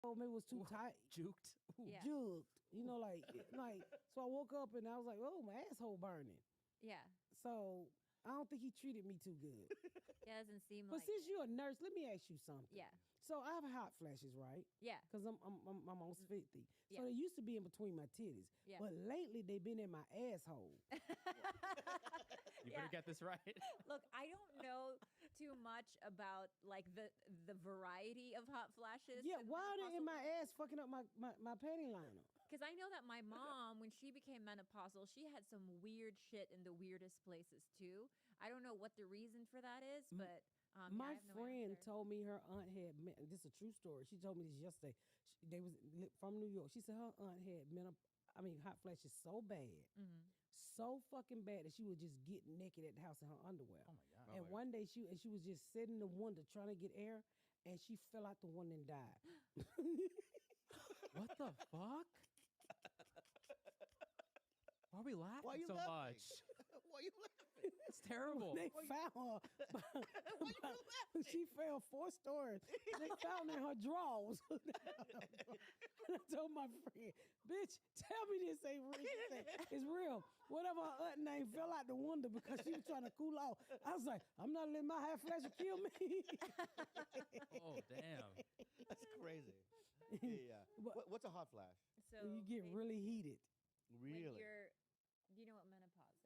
Maybe it was too tight. Juked. Yeah. Jugged. You know, so I woke up and I was like, oh, my asshole burning. Yeah. So I don't think he treated me too good. Yeah, doesn't seem But like since it. you're a nurse, let me ask you something. Yeah. So I have hot flashes, right? Yeah. Because I'm almost 50. So Yeah. they used to be in between my titties. Yeah. But lately they've been in my asshole. You better get this right. Look, I don't know too much about like the variety of hot flashes. Yeah, why are they in my ass fucking up my panty liner? Because I know that my mom, when she became menopausal, she had some weird shit in the weirdest places too. I don't know what the reason for that is, but My I have no friend answer. told me her aunt had, this is a true story. She told me this yesterday. They was from New York. She said her aunt had hot flashes so bad, so fucking bad that she would just get naked at the house in her underwear. Oh my God. And one day she was just sitting in the window trying to get air, and she fell out the window and died. What the fuck? Why are we laughing Why are you so laughing? much? Why are you laughing? It's terrible. They found her. She fell 4 stories. They found her in her drawers. And I told my friend, bitch, tell me this ain't real. She said, it's real. Whatever her aunt name fell out the window because she was trying to cool off. I was like, I'm not letting my hot flash kill me. Oh, damn. That's crazy. Yeah. What's a hot flash? So You get really heated. when Really? you know what menopause is.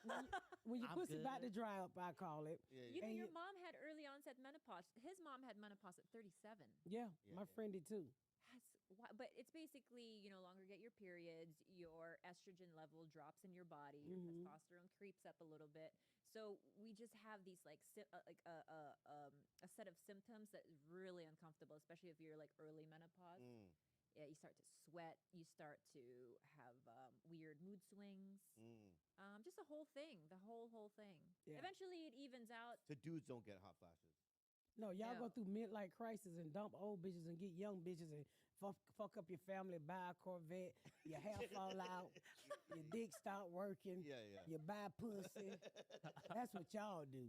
Nah. When your I'm pussy about to good. dry up, I call it. Yeah, You know, And your mom had early onset menopause. His mom had menopause at 37. Yeah, my friend did too. But it's basically you no longer get your periods, your estrogen level drops in your body, your testosterone creeps up a little bit. So we just have these a set of symptoms that is really uncomfortable, especially if you're like early menopause. Yeah, you start to sweat, you start to have weird mood swings, just the whole thing, the whole thing. Yeah. Eventually, it evens out. So dudes don't get hot flashes. No, y'all No. go through midlife crisis and dump old bitches and get young bitches and fuck up your family, buy a Corvette, your hair fall out, your dick start working, Yeah. you buy pussy. That's what y'all do.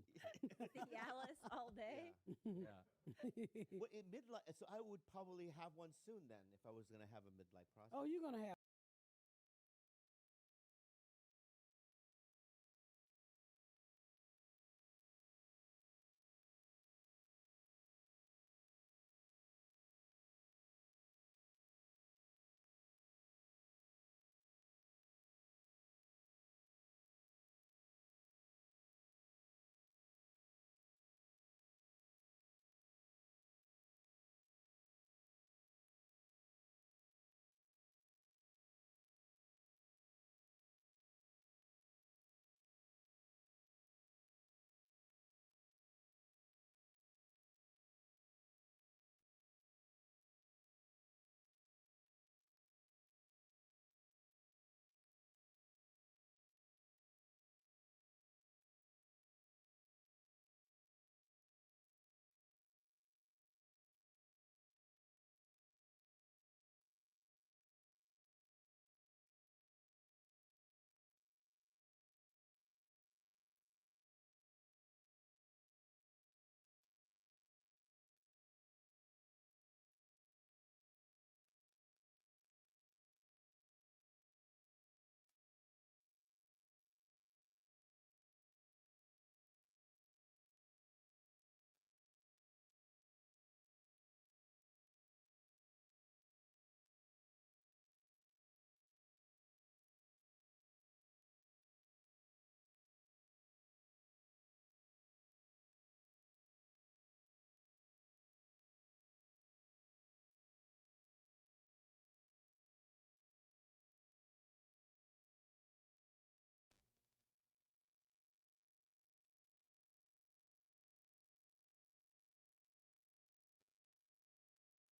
Cialis all day. Yeah. Well, in midlife, so I would probably have one soon then if I was gonna have a midlife process. Oh, you're gonna have.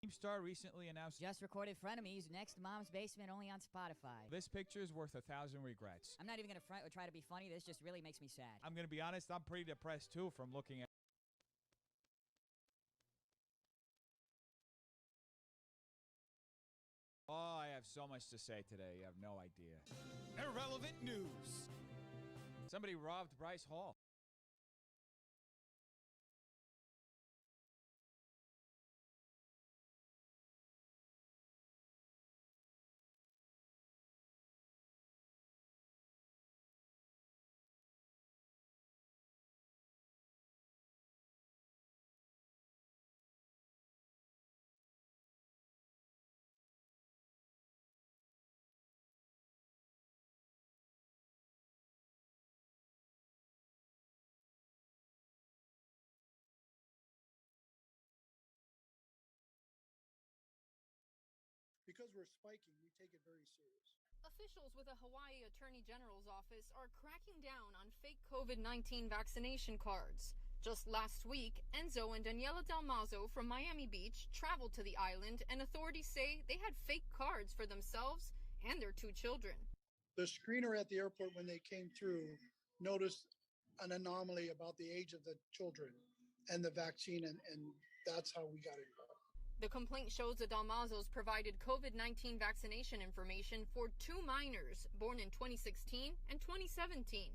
Star recently announced Just recorded Frenemies next Mom's Basement only on Spotify. this picture is worth 1,000 regrets. I'm not even gonna front or try to be funny. This just really makes me sad. I'm gonna be honest, I'm pretty depressed too from looking at. Oh, I have so much to say today. You have no idea. Irrelevant news. Somebody robbed Bryce Hall. because we're spiking, we take it very serious. Officials with the Hawaii Attorney General's office are cracking down on fake COVID-19 vaccination cards. Just last week, Enzo and Daniela Dalmazo from Miami Beach traveled to the island, and authorities say they had fake cards for themselves and their 2 children. The screener at the airport, when they came through, noticed an anomaly about the age of the children and the vaccine, and that's how we got involved. The complaint shows the Dalmazos provided COVID-19 vaccination information for 2 minors born in 2016 and 2017.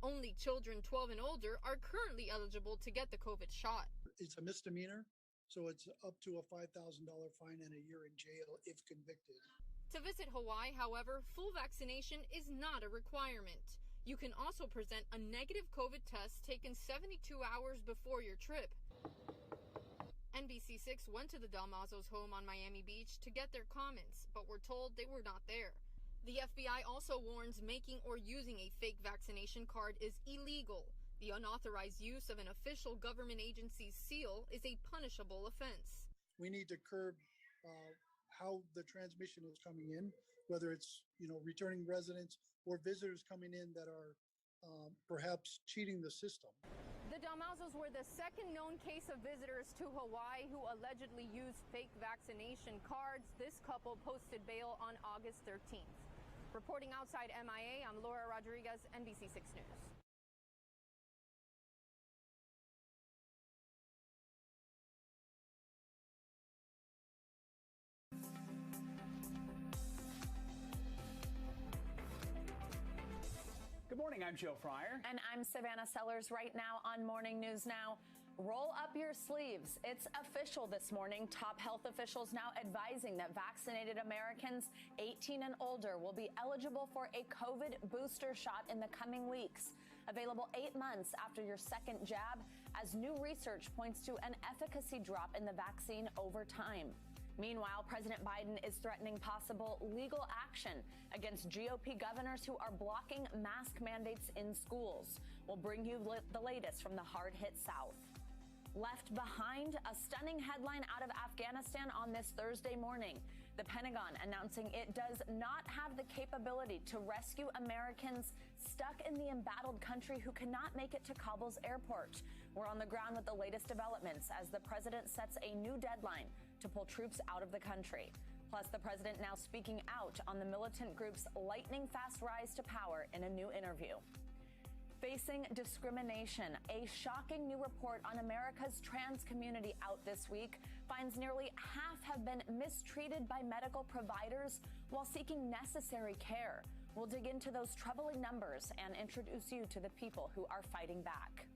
Only children 12 and older are currently eligible to get the COVID shot. It's a misdemeanor, so it's up to a $5,000 fine and a year in jail if convicted. To visit Hawaii, however, full vaccination is not a requirement. You can also present a negative COVID test taken 72 hours before your trip. NBC6 went to the Dalmazos' home on Miami Beach to get their comments, but were told they were not there. The FBI also warns making or using a fake vaccination card is illegal. The unauthorized use of an official government agency's seal is a punishable offense. We need to curb how the transmission is coming in, whether it's returning residents or visitors coming in that are perhaps cheating the system. The Dalmazos were the second known case of visitors to Hawaii who allegedly used fake vaccination cards. This couple posted bail on August 13th. Reporting outside MIA, I'm Laura Rodriguez, NBC6 News. Good morning, I'm Joe Fryer. And I'm Savannah Sellers. Right now on Morning News Now, roll up your sleeves. It's official this morning. Top health officials now advising that vaccinated Americans 18 and older will be eligible for a COVID booster shot in the coming weeks. Available 8 months after your second jab, as new research points to an efficacy drop in the vaccine over time. Meanwhile, President Biden is threatening possible legal action against GOP governors who are blocking mask mandates in schools. We'll bring you the latest from the hard-hit South. Left behind, a stunning headline out of Afghanistan on this Thursday morning. The Pentagon announcing it does not have the capability to rescue Americans stuck in the embattled country who cannot make it to Kabul's airport. We're on the ground with the latest developments as the president sets a new deadline to pull troops out of the country. Plus, the president now speaking out on the militant group's lightning-fast rise to power in a new interview. Facing discrimination, a shocking new report on America's trans community out this week finds nearly half have been mistreated by medical providers while seeking necessary care. We'll dig into those troubling numbers and introduce you to the people who are fighting back.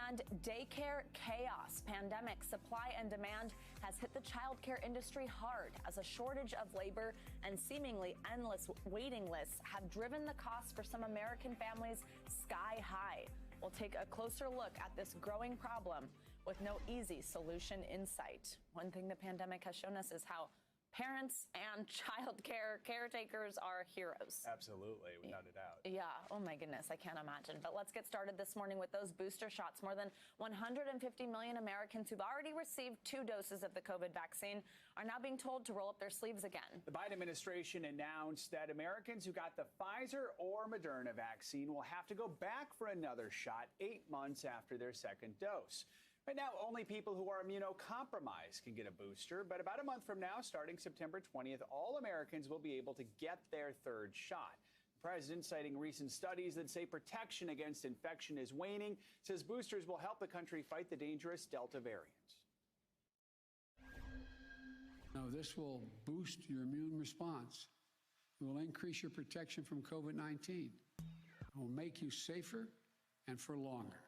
And daycare chaos. Pandemic supply and demand has hit the childcare industry hard as a shortage of labor and seemingly endless waiting lists have driven the cost for some American families sky high. We'll take a closer look at this growing problem with no easy solution in sight. One thing the pandemic has shown us is how parents and childcare caretakers are heroes. Absolutely, without a doubt. Yeah, oh my goodness, I can't imagine. But let's get started this morning with those booster shots. More than 150 million Americans who've already received 2 doses of the COVID vaccine are now being told to roll up their sleeves again. The Biden administration announced that Americans who got the Pfizer or Moderna vaccine will have to go back for another shot 8 months after their second dose. Right now, only people who are immunocompromised can get a booster, but about a month from now, starting September 20th, all Americans will be able to get their 3rd shot. The president, citing recent studies that say protection against infection is waning, says boosters will help the country fight the dangerous Delta variant. Now, this will boost your immune response. It will increase your protection from COVID-19. It will make you safer and for longer.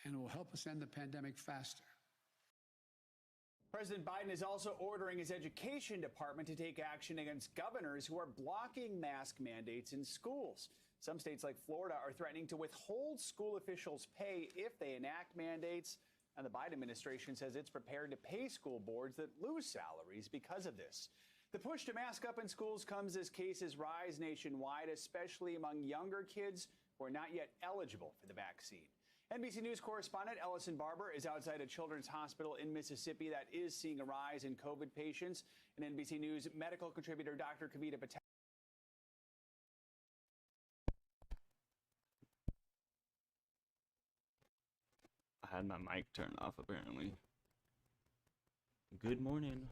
And it will help us end the pandemic faster. President Biden is also ordering his education department to take action against governors who are blocking mask mandates in schools. Some states like Florida are threatening to withhold school officials' pay if they enact mandates. And the Biden administration says it's prepared to pay school boards that lose salaries because of this. The push to mask up in schools comes as cases rise nationwide, especially among younger kids who are not yet eligible for the vaccine. NBC News correspondent Ellison Barber is outside a children's hospital in Mississippi that is seeing a rise in COVID patients. And NBC News medical contributor Dr. Kavita Patel. I had my mic turned off apparently. Good morning.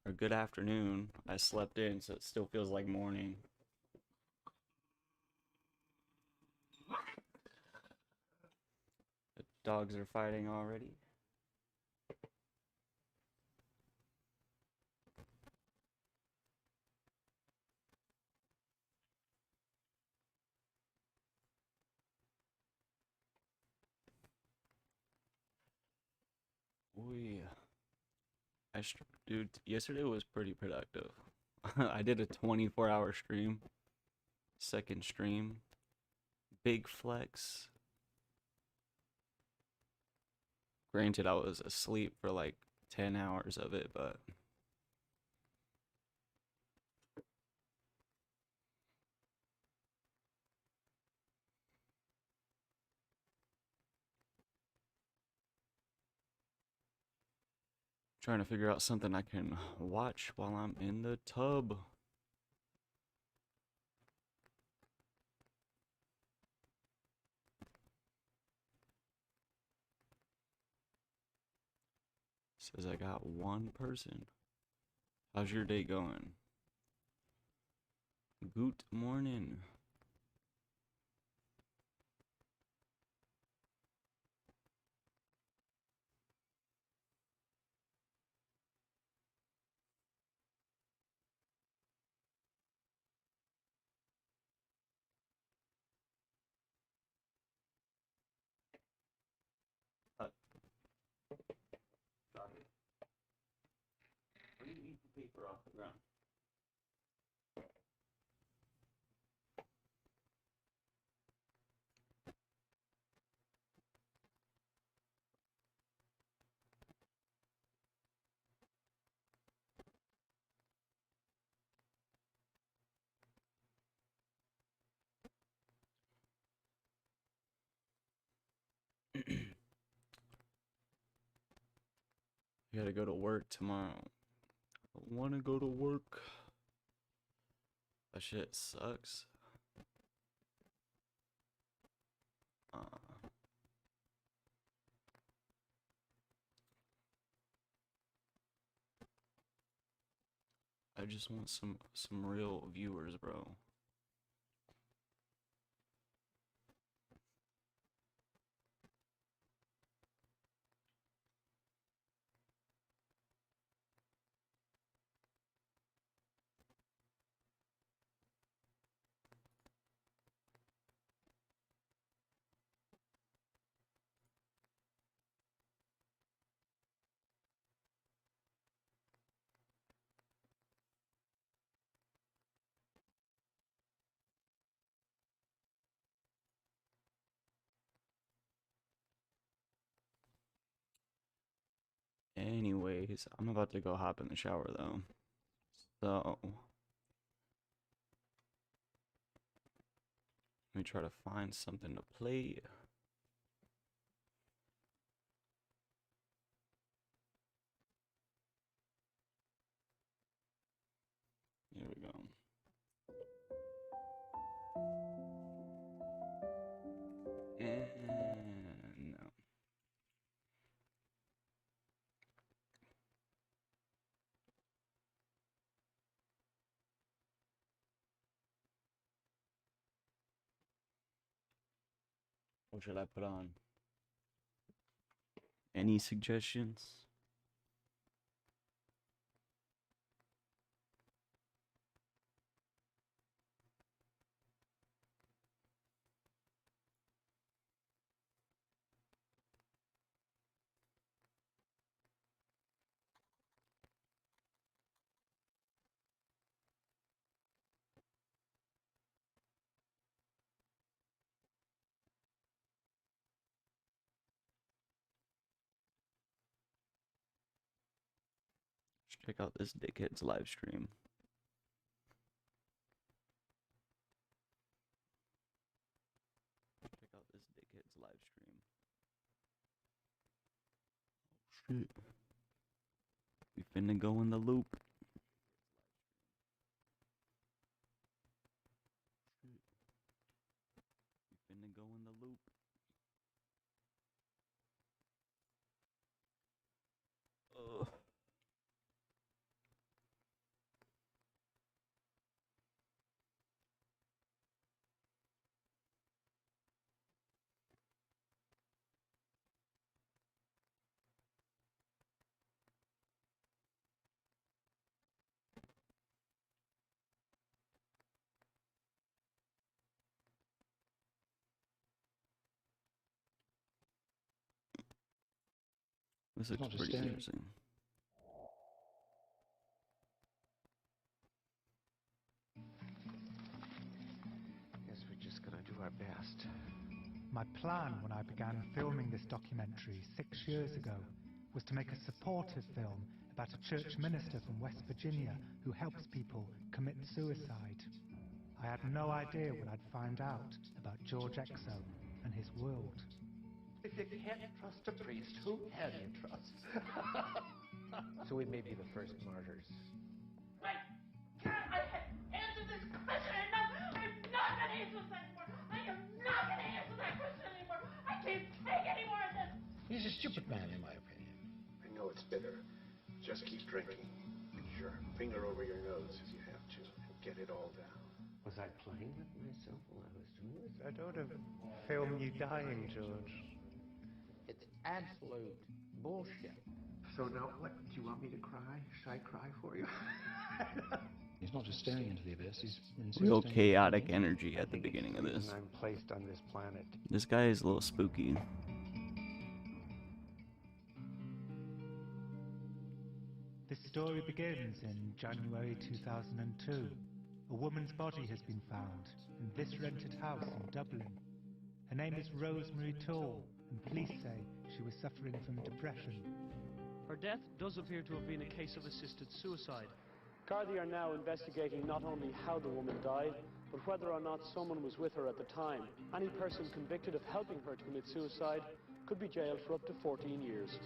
Or good afternoon. I slept in, so it still feels like morning. The dogs are fighting already. Oh yeah. Dude, yesterday was pretty productive. I did a 24-hour stream. Second stream. Big flex. Granted, I was asleep for like 10 hours of it, but trying to figure out something I can watch while I'm in the tub. Says I got one person. How's your day going? Good morning. Where do you eat the paper off the ground? I gotta go to work tomorrow. I wanna go to work. That shit sucks. I just want some real viewers, bro. Anyways, I'm about to go hop in the shower though. So let me try to find something to play. Here we go. And no. What should I put on? Any suggestions? Let's check out this dickhead's live stream. Check out Shit. We finna go in the loop. We finna go in the loop. Ugh. This looks pretty interesting. Guess we're just gonna do our best. My plan when I began filming this documentary 6 years ago was to make a supportive film about a church minister from West Virginia who helps people commit suicide. I had no idea what I'd find out about George Exo and his world. If you can't trust a priest, who can you trust? So we may be the first martyrs. Right! Can I answer this question enough? I'm not gonna answer this anymore! I am not gonna answer that question anymore! I can't take any more of this! He's a stupid man, in my opinion. I know it's bitter. Just keep drinking. Sure, finger over your nose if you have to, and get it all down. Was I playing with myself while I was doing this? I don't want to film you dying, George. It's absolute bullshit. So now what? Do you want me to cry? Should I cry for you? He's not just staring into the abyss, he's Real chaotic energy at the beginning of this. I'm placed on this planet. This guy is a little spooky. This story begins in January 2002. A woman's body has been found in this rented house in Dublin. Her name is Rosemary Toole, and police say she was suffering from depression. Her death does appear to have been a case of assisted suicide. Gardaí are now investigating not only how the woman died, but whether or not someone was with her at the time. Any person convicted of helping her to commit suicide could be jailed for up to 14 years.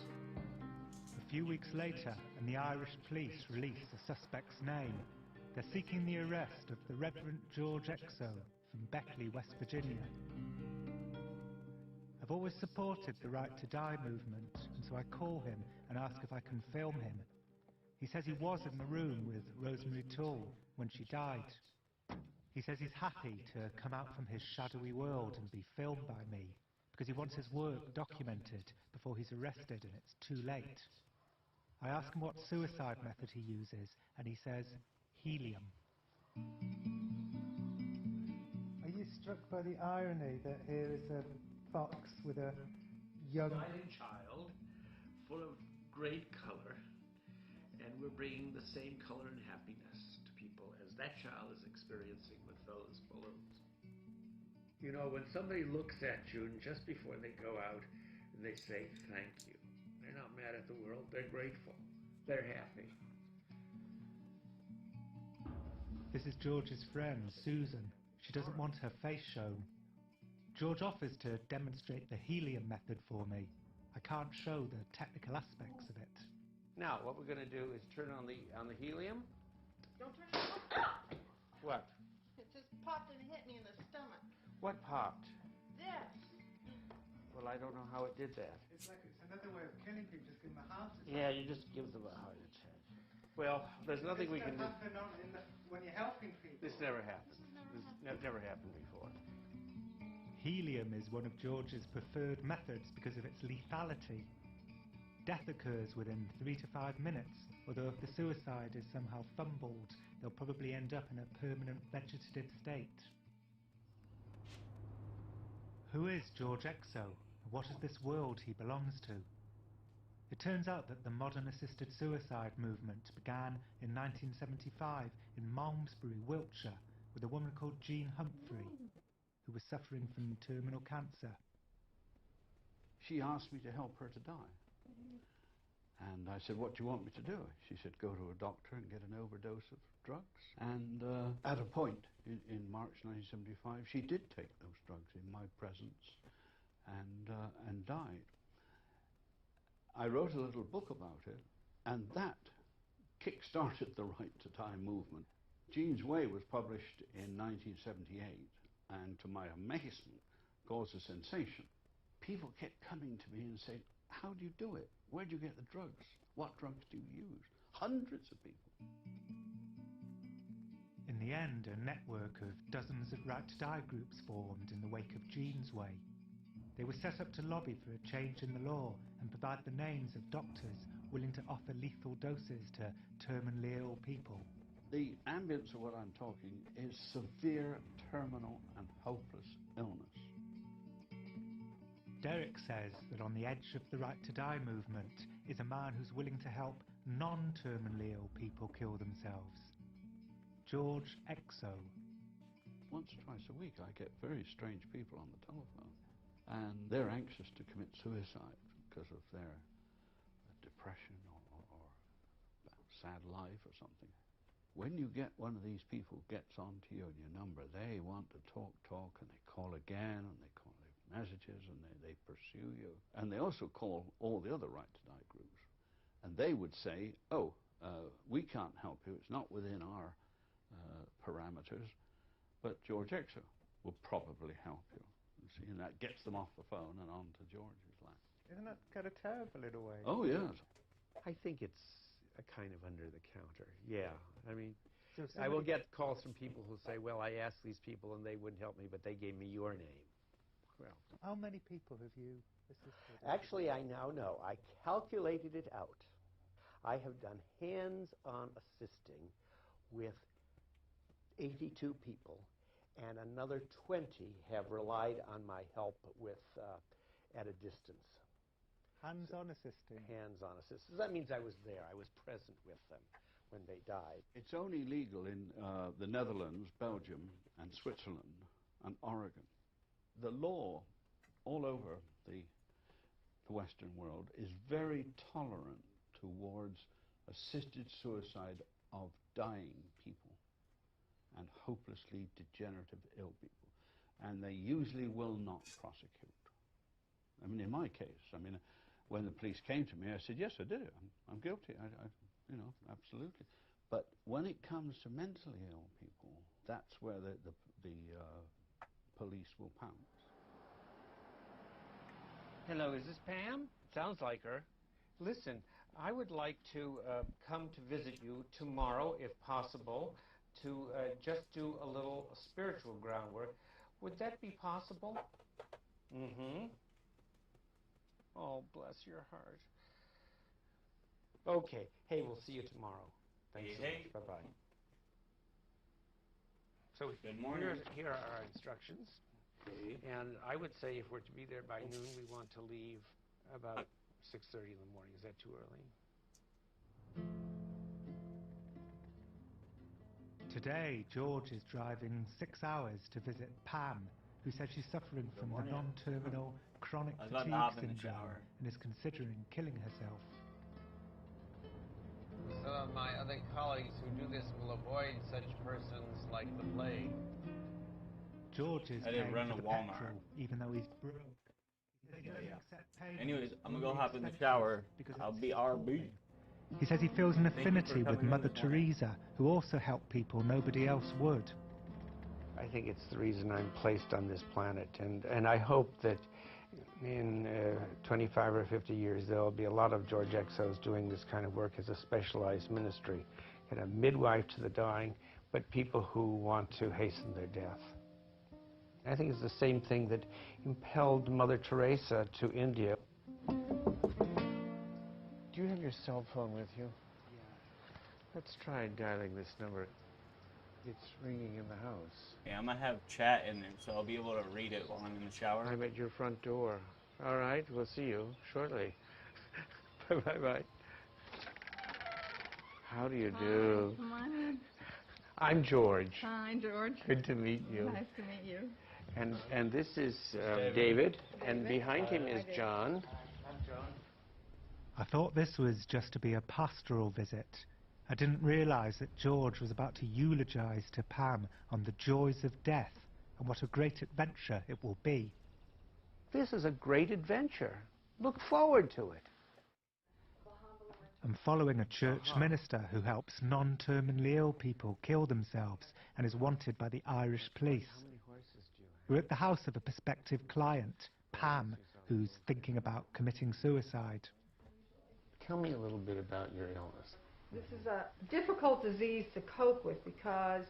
A few weeks later, and the Irish police release the suspect's name. They're seeking the arrest of the Reverend George Exo from Beckley, West Virginia. I've always supported the Right to Die movement, and so I call him and ask if I can film him. He says he was in the room with Rosemary Toole when she died. He says he's happy to come out from his shadowy world and be filmed by me, because he wants his work documented before he's arrested and it's too late. I ask him what suicide method he uses, and he says helium. Are you struck by the irony that here is a fox with a young Smiling child full of great color, and we're bringing the same color and happiness to people as that child is experiencing with those balloons. You know, when somebody looks at you and just before they go out and they say thank you, they're not mad at the world, they're grateful, they're happy. This is George's friend, Susan. She doesn't want her face shown. George offers to demonstrate the helium method for me. I can't show the technical aspects of it. Now, what we're going to do is turn on the helium. Don't turn it on. What? It just popped and hit me in the stomach. What popped? This. Well, I don't know how it did that. It's like it's another way of killing people, just give them a heart attack. Yeah, you just give them a heart attack. Well, there's nothing we can do. When you're helping people. This never happened. This never happened before. Helium is one of George's preferred methods because of its lethality. Death occurs within 3 to 5 minutes, although if the suicide is somehow fumbled, they'll probably end up in a permanent vegetative state. Who is George Exo? What is this world he belongs to? It turns out that the modern assisted suicide movement began in 1975 in Malmesbury, Wiltshire, with a woman called Jean Humphrey, who was suffering from terminal cancer. She asked me to help her to die. And I said, what do you want me to do? She said, go to a doctor and get an overdose of drugs. And at a point in March 1975, she did take those drugs in my presence and died. I wrote a little book about it, and that kick-started the Right to Die movement. Jean's Way was published in 1978, and to my amazement, caused a sensation. People kept coming to me and saying, how do you do it? Where do you get the drugs? What drugs do you use? Hundreds of people. In the end, a network of dozens of Right to Die groups formed in the wake of Jean's Way. They were set up to lobby for a change in the law and provide the names of doctors willing to offer lethal doses to terminally ill people. The ambience of what I'm talking is severe, terminal and hopeless illness. Derek says that on the edge of the Right to Die movement is a man who's willing to help non-terminally ill people kill themselves. George Exo. Once or twice a week I get very strange people on the telephone, and they're anxious to commit suicide because of their depression or sad life or something. When you get one of these people gets onto you and your number, they want to talk, and they call again, and they call their messages, and they pursue you. And they also call all the other Right to Die groups. And they would say, oh, we can't help you, it's not within our parameters, but George Exo will probably help you. You see, and that gets them off the phone and onto George's lap. Isn't that kind of terrible in a way? Oh, yes. I think it's a kind of under the counter. Yeah. I mean, So I will get calls from people who say, well, I asked these people and they wouldn't help me, but they gave me your name. Well, How many people have you assisted? actually, I now know. I calculated it out. I have done hands-on assisting with 82 people, and another 20 have relied on my help with at a distance. Hands-on assisting? Hands-on assistance. That means I was there. I was present with them when they died. It's only legal in the Netherlands, Belgium, and Switzerland, and Oregon. The law all over the Western world is very tolerant towards assisted suicide of dying people and hopelessly degenerative ill people. And they usually will not prosecute. I mean, in my case, I mean, when the police came to me, I said, yes, I did it. I'm guilty. I you know, absolutely. But when it comes to mentally ill people, that's where the police will pounce. Hello, is this Pam? Sounds like her. Listen, I would like to come to visit you tomorrow, if possible, to just do a little spiritual groundwork. Would that be possible? Mm-hmm. Oh, bless your heart. Okay. Hey, we'll see you tomorrow. Thanks so much. Bye-bye. So Good morning. here are our instructions. Okay. And I would say if we're to be there by noon, we want to leave about 6:30 in the morning. Is that too early? Today, George is driving 6 hours to visit Pam, who says she's suffering from the non-terminal chronic I was about to fatigue hop in the syndrome shower. and is considering killing herself. Some of my other colleagues who do this will avoid such persons like the plague. George is I didn't paying run for a the Walmart. petrol, even though he's broke. He says he doesn't accept payment, Anyways, I'm gonna go only hop in the expenses shower. because I'll it's be RB. He says he feels an Thank you for affinity with coming Mother over this morning. Teresa, who also helped people nobody else would. I think it's the reason I'm placed on this planet, and I hope that in 25 or 50 years there will be a lot of George Exos doing this kind of work as a specialized ministry, and a midwife to the dying, but people who want to hasten their death. I think it's the same thing that impelled Mother Teresa to India. Do you have your cell phone with you? Yeah. Let's try dialing this number. It's ringing in the house. Yeah, I'm gonna have chat in there, so I'll be able to read it while I'm in the shower. I'm at your front door. All right, we'll see you shortly. Bye-bye. How do you do? Come on in. I'm George. Hi, George. Good to meet you. Nice to meet you. And this is David, and behind him is John. I'm John. I thought this was just to be a pastoral visit. I didn't realise that George was about to eulogise to Pam on the joys of death and what a great adventure it will be. This is a great adventure. Look forward to it. and following a church minister who helps non-terminally ill people kill themselves and is wanted by the Irish police. We're at the house of a prospective client, Pam, who's thinking about committing suicide. Tell me a little bit about your illness. This is a difficult disease to cope with because